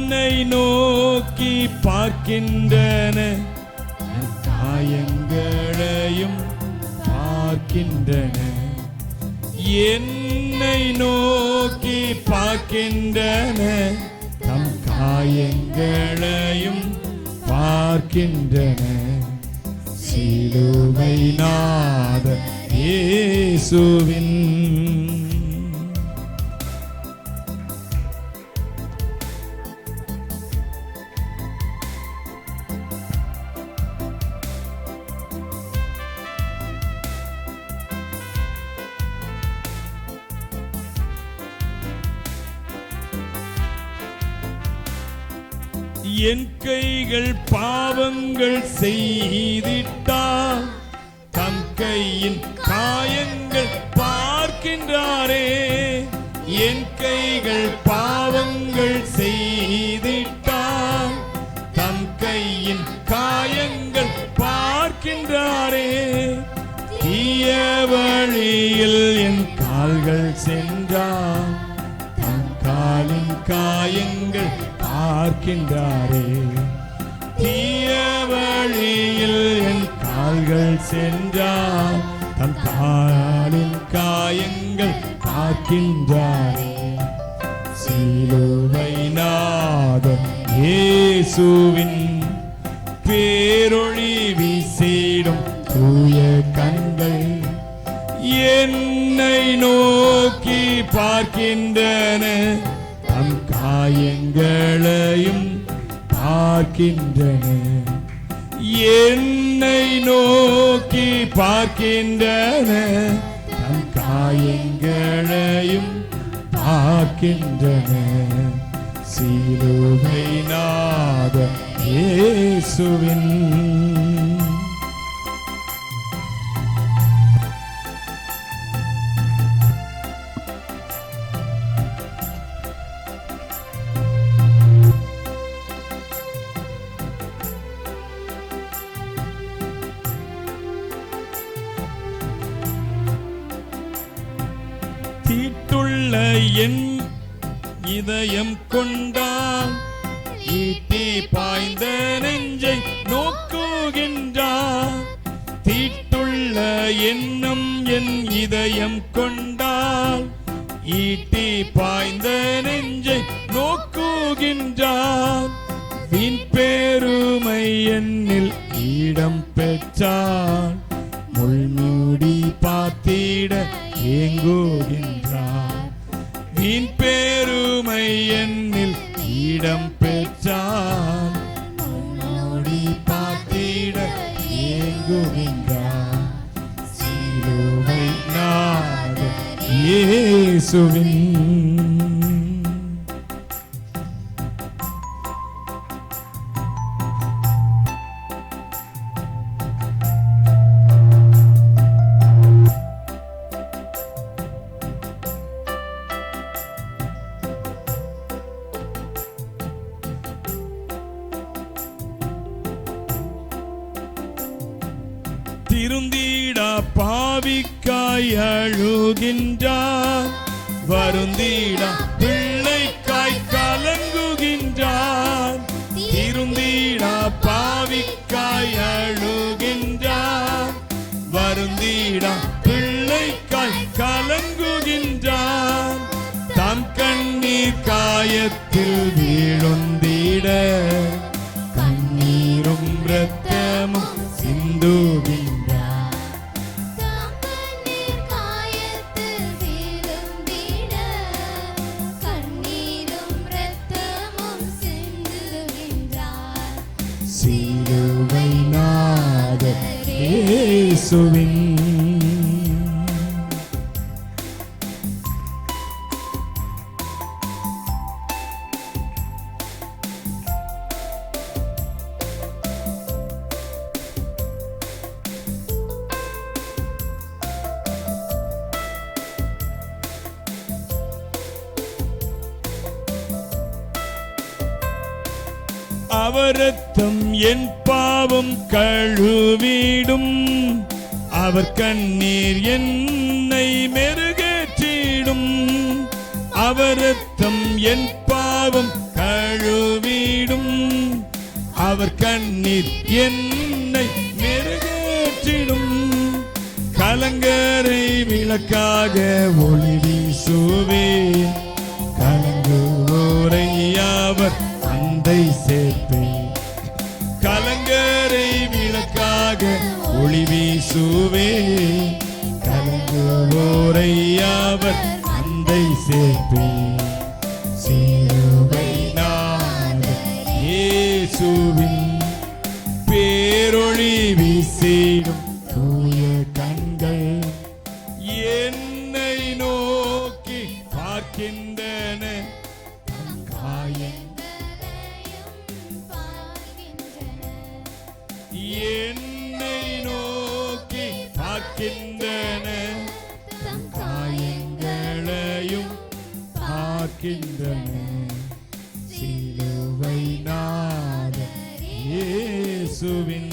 என்னை நோக்கி பார்க்கின்றன, காயங்களையும் பார்க்கின்றன. என்னை நோக்கி பார்க்கின்றன, தம் காயங்களையும் பார்க்கின்றன. சிலுவை நாதர் இயேசுவின் என் கைகள் பாவங்கள் செய்திட்டால் தம் கையின் காயங்கள் பார்க்கின்றாரே. என் கைகள் பாவங்கள் செய்திட்டால் தம் கையின் காயங்கள் பார்க்கின்றாரே. தீய வழியில் என் கால்கள் சென்றால் தம் காலின் காயங்கள் பார்க்கின்றாரே. தீய வழியில் என் கால்கள் சென்றால் தம் காலின் காயங்கள் பார்க்கின்றாரே. சிலுவை நாதர் இயேசுவின் பேரொளி வீசிடும் தூய கண்கள் என்னை நோக்கி பார்க்கின்றன, தம் காயங்களையும் பார்க்கின்றன. என்னை நோக்கி பார்க்கின்றன, தம் காயங்களையும் பார்க்கின்றன. சிலுவை நாதர் இயேசுவின் தீட்டுள்ள என் இதயம் கொண்டால் ஈட்டி பாய்ந்த நெஞ்சை நோக்குகின்றார். தீட்டுள்ள எண்ணம் என் இதயம் கொண்டால் ஈட்டி பாய்ந்த நெஞ்சை நோக்குகின்றார். வீண் பெருமை என்னில் இடம் பெற்றால் முள்மூடி பார்த்திட ஏங்குகின்றார். வீண் பெருமை என்னில் இடம் பெற்றால் முள்மூடி பார்த்திட ஏங்குகின்றார். சிலுவை நாதர் இயேசுவின் திருந்திடா பாவிக்காய் அழுகின்றார், வருந்திடா பிள்ளைக்காய் கலங்குகின்றார். திருந்திடா பாவிக்காய் அழுகின்றார், வருந்திடா பிள்ளைக்காய் கலங்குகின்றார். தம் கண்ணீர் காயத்தில் வீழுந்திட கண்ணீரும் இரத்தமும் சிந்துகின்றார். சிலுவை நாதர் இயேசுவின் அவர் ரத்தம் என் பாவம் கழுவிடும், அவர் கண்ணீர் என்னை மெருகேற்றிடும். அவர் ரத்தம் என் பாவம் கழுவிடும் அவர் கண்ணீர் என்னை மெருகேற்றிடும் கலங்கரை விளக்காக ஒளி வீசுவேன் கலங்குவோரை அவர் அண்டை சேர்ப்பேன் கலங்கரை விளக்காக ஒளி வீசுவேன் கலங்குவோரை அவர் அண்டை சேர்ப்பேன் சிலுவை நாதர் இயேசுவின் பேரொளி வீசிடும் தூய கண்கள் என்னை நோக்கி பார்க்கின்றன தம் என்னை நோக்கி பார்க்கின்றன தம் காயங்களையும் பார்க்கின்றன சிலுவை நாதர் இயேசுவின்